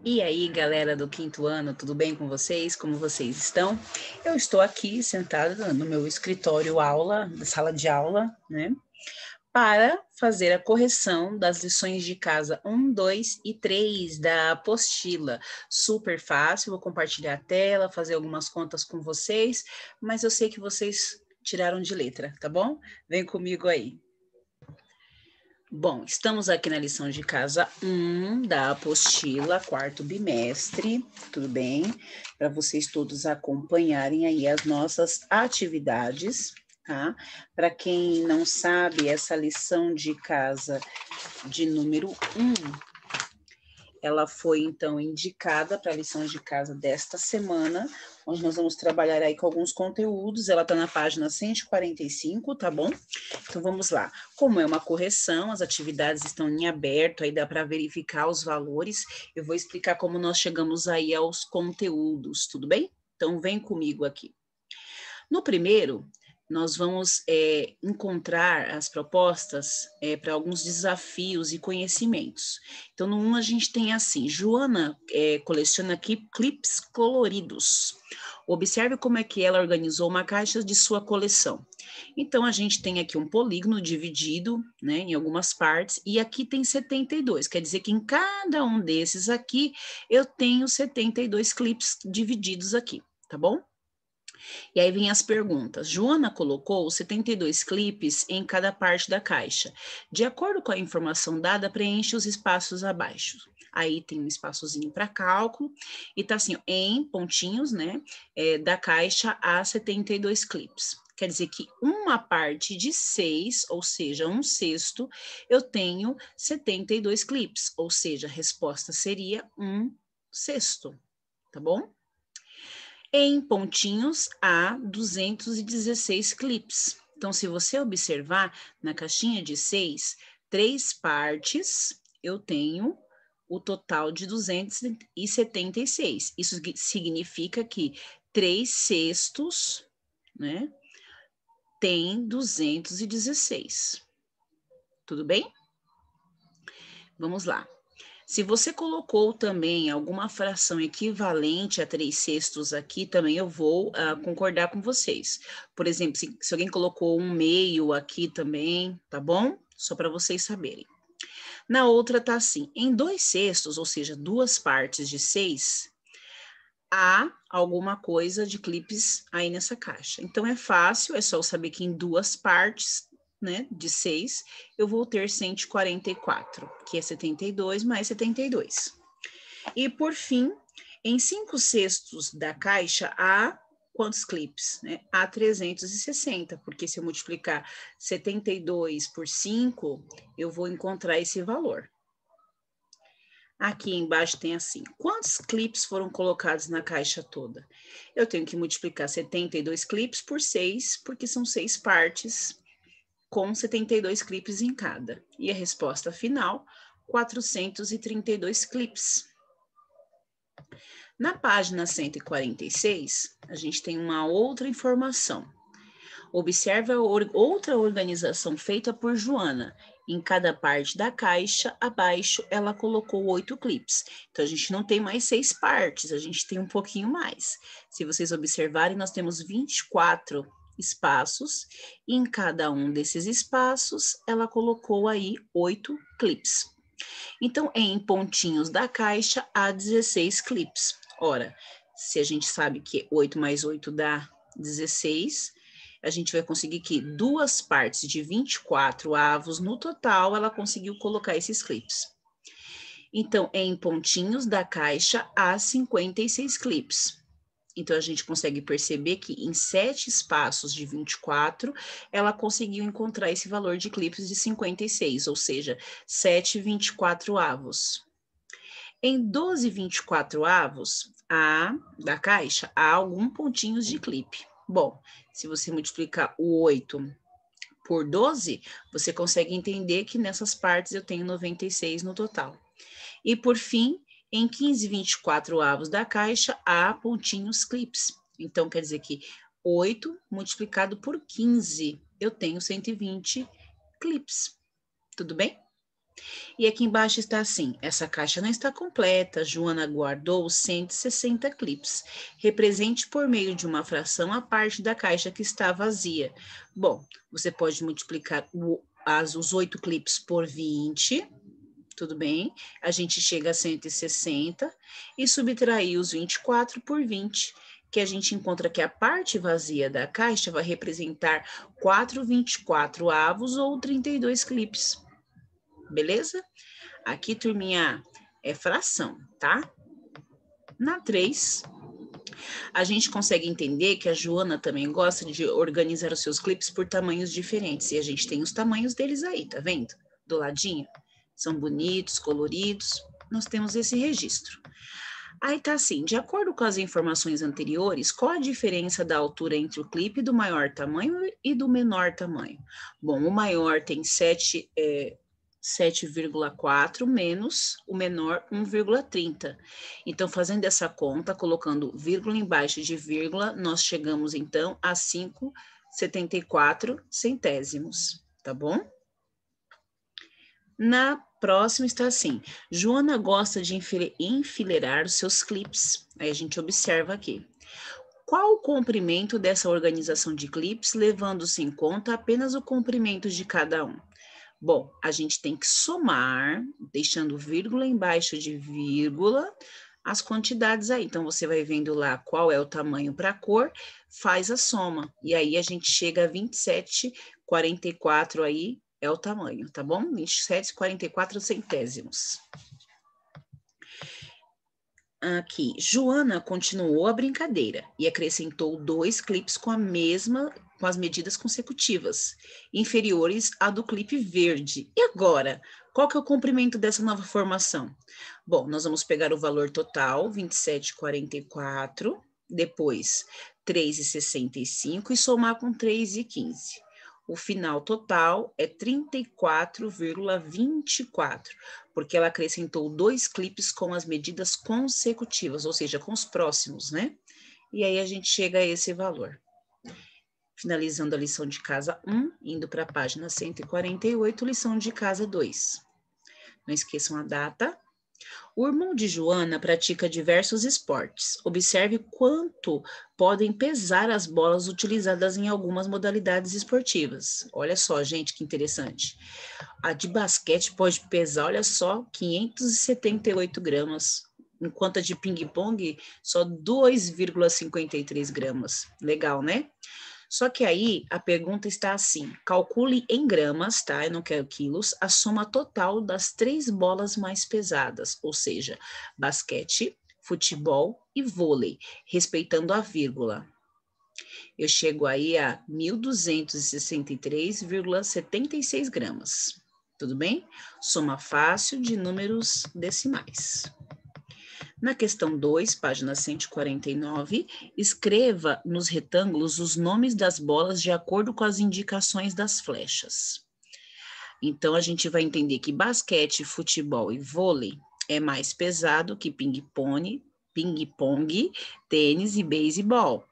E aí, galera do quinto ano, tudo bem com vocês? Como vocês estão? Eu estou aqui sentada no meu escritório aula, sala de aula, né? Para fazer a correção das lições de casa 1, 2 e 3 da apostila. Super fácil, vou compartilhar a tela, fazer algumas contas com vocês, mas eu sei que vocês tiraram de letra, tá bom? Vem comigo aí. Bom, estamos aqui na lição de casa 1 da apostila, quarto bimestre, tudo bem? Para vocês todos acompanharem aí as nossas atividades, tá? Para quem não sabe, essa lição de casa de número 1, ela foi, então, indicada para a lição de casa desta semana, onde nós vamos trabalhar aí com alguns conteúdos. Ela está na página 145, tá bom? Então, vamos lá. Como é uma correção, as atividades estão em aberto, aí dá para verificar os valores. Eu vou explicar como nós chegamos aí aos conteúdos, tudo bem? Então, vem comigo aqui. No primeiro, nós vamos encontrar as propostas para alguns desafios e conhecimentos. Então, no 1 a gente tem assim, Joana coleciona aqui clips coloridos. Observe como é que ela organizou uma caixa de sua coleção. Então, a gente tem aqui um polígono dividido, né, em algumas partes, e aqui tem 72, quer dizer que em cada um desses aqui, eu tenho 72 clips divididos aqui, tá bom? E aí vem as perguntas. Joana colocou 72 clipes em cada parte da caixa. De acordo com a informação dada, preenche os espaços abaixo. Aí tem um espaçozinho para cálculo e tá assim, em pontinhos, né, da caixa há 72 clipes. Quer dizer que uma parte de 6, ou seja, 1/6, eu tenho 72 clipes, ou seja, a resposta seria 1/6, tá bom? Em pontinhos há 216 clipes. Então, se você observar na caixinha de 6, 3 partes, eu tenho o total de 276. Isso significa que 3/6, né, tem 216. Tudo bem? Vamos lá. Se você colocou também alguma fração equivalente a 3/6 aqui, também eu vou concordar com vocês. Por exemplo, se alguém colocou 1/2 aqui também, tá bom? Só para vocês saberem. Na outra tá assim, em 2/6, ou seja, 2 partes de 6, há alguma coisa de clipes aí nessa caixa. Então, é fácil, é só eu saber que em 2 partes, né, de 6, eu vou ter 144, que é 72 mais 72. E, por fim, em 5/6 da caixa, há quantos clipes? Né? Há 360, porque se eu multiplicar 72 por 5, eu vou encontrar esse valor. Aqui embaixo tem assim, quantos clipes foram colocados na caixa toda? Eu tenho que multiplicar 72 clipes por 6, porque são 6 partes, com 72 clipes em cada. E a resposta final, 432 clipes. Na página 146, a gente tem uma outra informação. Observe outra organização feita por Joana. Em cada parte da caixa, abaixo, ela colocou 8 clipes. Então, a gente não tem mais 6 partes, a gente tem um pouquinho mais. Se vocês observarem, nós temos 24 espaços, e em cada um desses espaços, ela colocou aí 8 clipes. Então, em pontinhos da caixa, há 16 clipes. Ora, se a gente sabe que 8 mais 8 dá 16, a gente vai conseguir que 2 partes de 24 avos no total, ela conseguiu colocar esses clipes. Então, em pontinhos da caixa, há 56 clipes. Então, a gente consegue perceber que em 7 espaços de 24, ela conseguiu encontrar esse valor de clipes de 56, ou seja, 7 24 avos. Em 12 24 avos da caixa, há alguns pontinhos de clipe. Bom, se você multiplicar o 8 por 12, você consegue entender que nessas partes eu tenho 96 no total. E, por fim, em 15 24 avos da caixa, há pontinhos clipes. Então, quer dizer que 8 multiplicado por 15, eu tenho 120 clipes. Tudo bem? E aqui embaixo está assim, essa caixa não está completa, Joana guardou 160 clipes. Represente por meio de uma fração a parte da caixa que está vazia. Bom, você pode multiplicar os 8 clipes por 20, tudo bem? A gente chega a 160 e subtrair os 24 por 20, que a gente encontra que a parte vazia da caixa vai representar 4,24 avos ou 32 clipes. Beleza? Aqui, turminha, é fração, tá? Na 3, a gente consegue entender que a Joana também gosta de organizar os seus clipes por tamanhos diferentes. E a gente tem os tamanhos deles aí, tá vendo? Do ladinho. São bonitos, coloridos. Nós temos esse registro. Aí tá assim, de acordo com as informações anteriores, qual a diferença da altura entre o clipe do maior tamanho e do menor tamanho? Bom, o maior tem 7,4 menos o menor 1,30. Então, fazendo essa conta, colocando vírgula embaixo de vírgula, nós chegamos então a 5,74 centésimos, tá bom? Na próxima está assim, Joana gosta de enfileirar os seus clipes. Aí a gente observa aqui. Qual o comprimento dessa organização de clipes, levando-se em conta apenas o comprimento de cada um? Bom, a gente tem que somar, deixando vírgula embaixo de vírgula, as quantidades aí. Então, você vai vendo lá qual é o tamanho para a cor, faz a soma. E aí, a gente chega a 27,44 aí, é o tamanho, tá bom? 27,44 centésimos. Aqui, Joana continuou a brincadeira e acrescentou 2 clipes com as medidas consecutivas, inferiores à do clipe verde. E agora, qual que é o comprimento dessa nova formação? Bom, nós vamos pegar o valor total, 27,44, depois 3,65 e somar com 3,15. O final total é 34,24, porque ela acrescentou 2 clipes com as medidas consecutivas, ou seja, com os próximos, né? E aí a gente chega a esse valor. Finalizando a lição de casa 1, indo para a página 148, lição de casa 2. Não esqueçam a data. O irmão de Joana pratica diversos esportes. Observe quanto podem pesar as bolas utilizadas em algumas modalidades esportivas. Olha só, gente, que interessante. A de basquete pode pesar, olha só, 578 gramas, enquanto a de ping-pong só 2,53 gramas. Legal, né? Só que aí a pergunta está assim, calcule em gramas, tá? Eu não quero quilos, a soma total das 3 bolas mais pesadas, ou seja, basquete, futebol e vôlei, respeitando a vírgula. Eu chego aí a 1.263,76 gramas. Tudo bem? Soma fácil de números decimais. Na questão 2, página 149, escreva nos retângulos os nomes das bolas de acordo com as indicações das flechas. Então, a gente vai entender que basquete, futebol e vôlei é mais pesado que ping-pong, tênis e beisebol.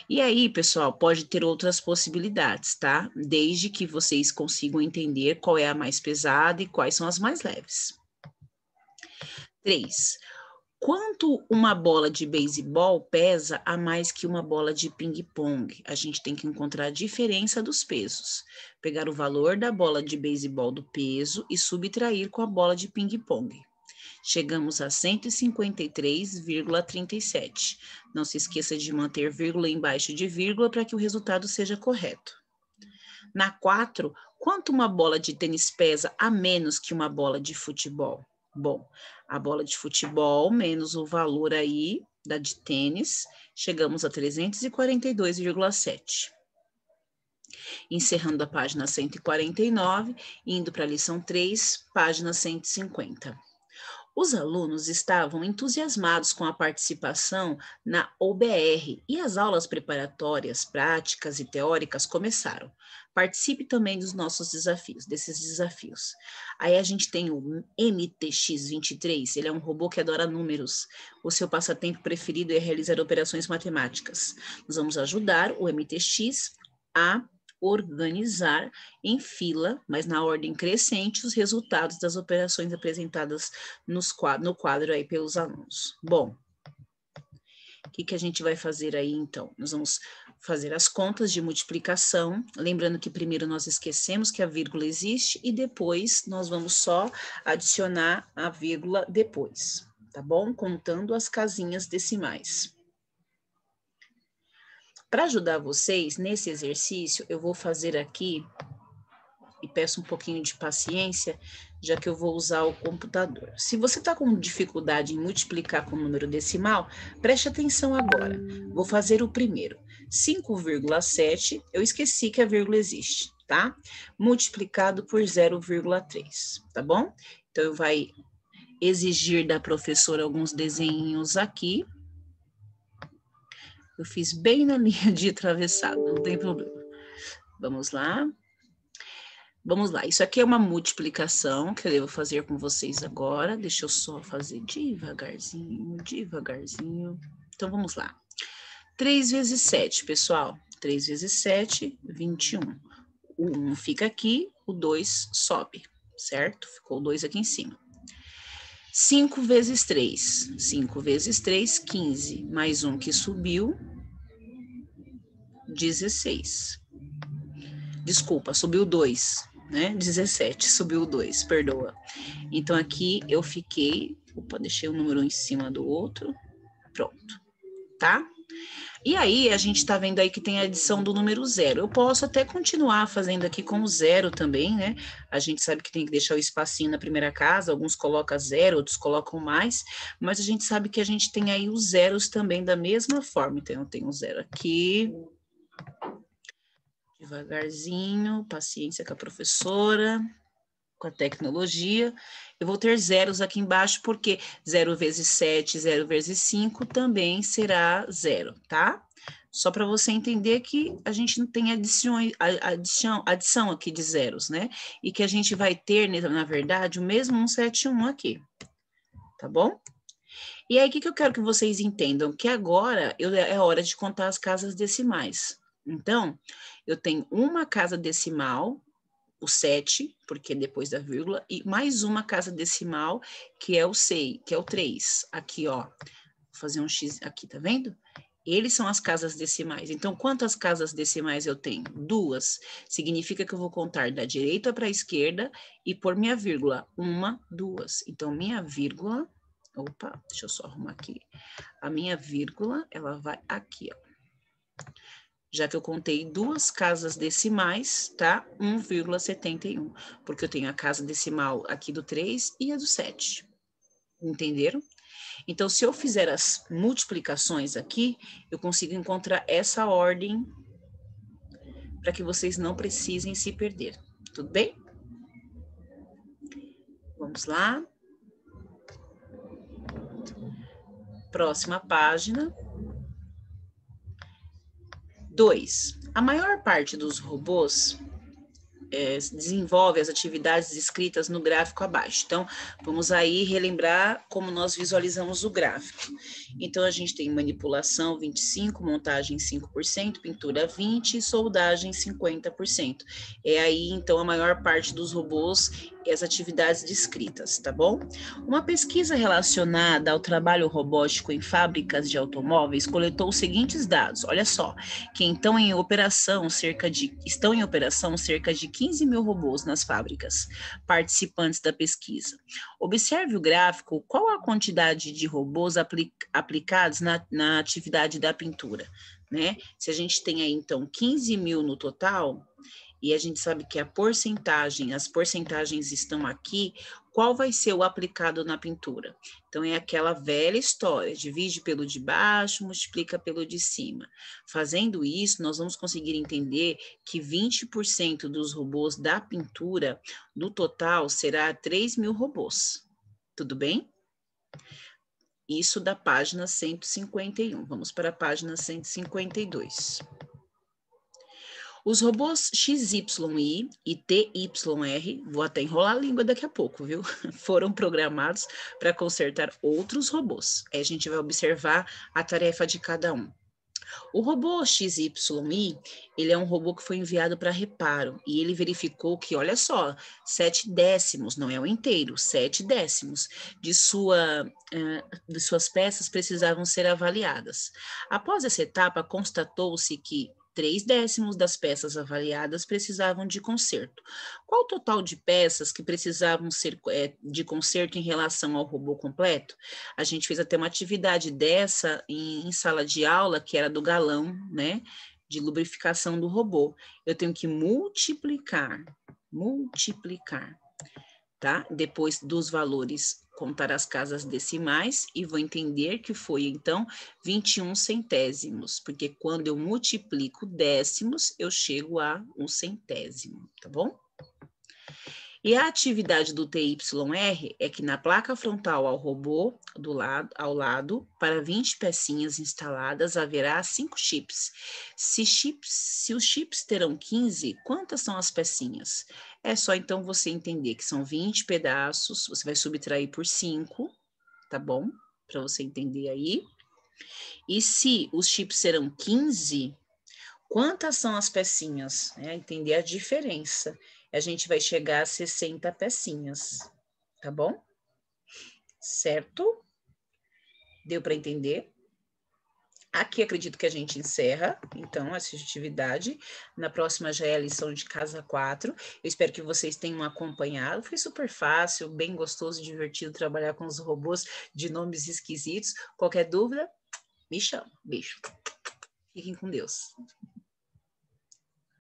E aí, pessoal, pode ter outras possibilidades, tá? Desde que vocês consigam entender qual é a mais pesada e quais são as mais leves. 3. Quanto uma bola de beisebol pesa a mais que uma bola de ping-pong? A gente tem que encontrar a diferença dos pesos. Pegar o valor da bola de beisebol do peso e subtrair com a bola de ping-pong. Chegamos a 153,37. Não se esqueça de manter vírgula embaixo de vírgula para que o resultado seja correto. Na 4, quanto uma bola de tênis pesa a menos que uma bola de futebol? Bom, a bola de futebol menos o valor aí da de tênis, chegamos a 342,7. Encerrando a página 149, indo para a lição 3, página 150. Os alunos estavam entusiasmados com a participação na OBR e as aulas preparatórias, práticas e teóricas começaram. Participe também dos nossos desafios, desses desafios. Aí a gente tem o MTX23, ele é um robô que adora números. O seu passatempo preferido é realizar operações matemáticas. Nós vamos ajudar o MTX a organizar em fila, mas na ordem crescente, os resultados das operações apresentadas no quadro aí pelos alunos. Bom, o que a gente vai fazer aí, então? Nós vamos fazer as contas de multiplicação, lembrando que primeiro nós esquecemos que a vírgula existe e depois nós vamos só adicionar a vírgula depois, tá bom? Contando as casinhas decimais. Para ajudar vocês nesse exercício, eu vou fazer aqui, e peço um pouquinho de paciência, já que eu vou usar o computador. Se você está com dificuldade em multiplicar com número decimal, preste atenção agora. Vou fazer o primeiro. 5,7, eu esqueci que a vírgula existe, tá? Multiplicado por 0,3, tá bom? Então, vai exigir da professora alguns desenhos aqui. Eu fiz bem na linha de atravessado, não tem problema. Vamos lá. Vamos lá, isso aqui é uma multiplicação que eu devo fazer com vocês agora. Deixa eu só fazer devagarzinho, devagarzinho. Então, vamos lá. 3 vezes 7, pessoal. 3 vezes 7, 21. O 1 fica aqui, o 2 sobe, certo? Ficou o 2 aqui em cima. 5 vezes 3. 5 vezes 3, 15. Mais um que subiu, 16. Desculpa, subiu 2. Né? 17, subiu 2, perdoa. Então, aqui eu fiquei... Opa, deixei um número em cima do outro. Pronto, tá? E aí, a gente tá vendo aí que tem a adição do número 0. Eu posso até continuar fazendo aqui com o 0 também, né? A gente sabe que tem que deixar o espacinho na primeira casa, alguns colocam 0, outros colocam mais, mas a gente sabe que a gente tem aí os zeros também da mesma forma. Então, eu tenho um 0 aqui... Devagarzinho, paciência com a professora, com a tecnologia. Eu vou ter zeros aqui embaixo, porque 0 vezes 7, 0 vezes 5 também será 0, tá? Só para você entender que a gente não tem adição aqui de zeros, né? E que a gente vai ter, na verdade, o mesmo 171 aqui, tá bom? E aí, o que eu quero que vocês entendam? Que agora é hora de contar as casas decimais. Então, eu tenho uma casa decimal, o 7, porque é depois da vírgula, e mais uma casa decimal, que é o 6, que é o 3. Aqui, ó, vou fazer um X aqui, tá vendo? Eles são as casas decimais. Então, quantas casas decimais eu tenho? 2. Significa que eu vou contar da direita para a esquerda e por minha vírgula. 1, 2. Então, minha vírgula... Opa, deixa eu só arrumar aqui. A minha vírgula, ela vai aqui, ó. Já que eu contei 2 casas decimais, tá? 1,71, porque eu tenho a casa decimal aqui do 3 e a do 7. Entenderam? Então, se eu fizer as multiplicações aqui, eu consigo encontrar essa ordem para que vocês não precisem se perder. Tudo bem? Vamos lá. Próxima página. 2. A maior parte dos robôs desenvolve as atividades descritas no gráfico abaixo. Então, vamos aí relembrar como nós visualizamos o gráfico. Então, a gente tem manipulação 25%, montagem 5%, pintura 20% e soldagem 50%. É aí, então, a maior parte dos robôs e as atividades descritas, tá bom? Uma pesquisa relacionada ao trabalho robótico em fábricas de automóveis coletou os seguintes dados. Olha só, que então estão em operação cerca de 15 mil robôs nas fábricas, participantes da pesquisa. Observe o gráfico, qual a quantidade de robôs aplicados na atividade da pintura, né? Se a gente tem aí, então, 15 mil no total, e a gente sabe que as porcentagens estão aqui, qual vai ser o aplicado na pintura? Então, é aquela velha história, divide pelo de baixo, multiplica pelo de cima. Fazendo isso, nós vamos conseguir entender que 20% dos robôs da pintura, no total, será 3 mil robôs. Tudo bem? Isso da página 151. Vamos para a página 152. Os robôs XYI e TYR, vou até enrolar a língua daqui a pouco, viu? Foram programados para consertar outros robôs. Aí a gente vai observar a tarefa de cada um. O robô XYI, ele é um robô que foi enviado para reparo e ele verificou que, olha só, 7 décimos, não é o inteiro, 7 décimos de suas peças precisavam ser avaliadas. Após essa etapa, constatou-se que 3 décimos das peças avaliadas precisavam de conserto. Qual o total de peças que precisavam ser de conserto em relação ao robô completo? A gente fez até uma atividade dessa em sala de aula, que era do galão, né, de lubrificação do robô. Eu tenho que multiplicar, tá? Depois dos valores, contar as casas decimais e vou entender que foi, então, 21 centésimos, porque quando eu multiplico décimos, eu chego a um centésimo, tá bom? E a atividade do TYR é que na placa frontal ao lado, para 20 pecinhas instaladas, haverá 5 chips. Se os chips terão 15, quantas são as pecinhas? É só então você entender que são 20 pedaços, você vai subtrair por 5, tá bom? Para você entender aí. E se os chips serão 15, quantas são as pecinhas? Entender a diferença. A gente vai chegar a 60 pecinhas, tá bom? Certo? Deu para entender? Aqui acredito que a gente encerra, então, essa atividade. Na próxima já é a lição de casa 4. Eu espero que vocês tenham acompanhado. Foi super fácil, bem gostoso e divertido trabalhar com os robôs de nomes esquisitos. Qualquer dúvida, me chama. Beijo. Fiquem com Deus.